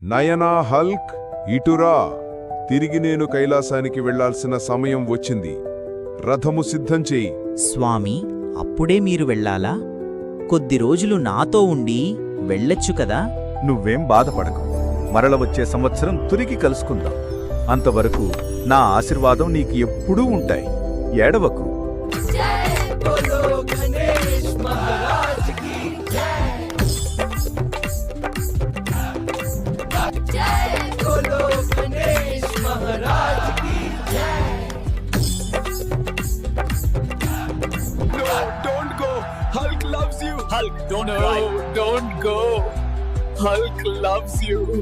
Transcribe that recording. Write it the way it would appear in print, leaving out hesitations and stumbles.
నయనా Hulk, ఇటురా. తిరిగి నేను కైలాసానికి వెళ్లాల్సిన సమయం వచ్చింది. రథము సిద్ధం చెయ్యి. స్వామి, అప్పుడే మీరు వెళ్ళాలా? కొద్ది రోజులు నాతో ఉండి వెళ్ళొచ్చు కదా? నువ్వేం బాధపడకు. మరల వచ్చే సంవత్సరం తిరిగి కలుసుకుందాం. అంతవరకు నా ఆశీర్వాదం నీకు ఎప్పుడూ ఉంటాయి. ఏడవకు. Don't go. Hulk loves you. Hulk, don't go. Hulk loves you.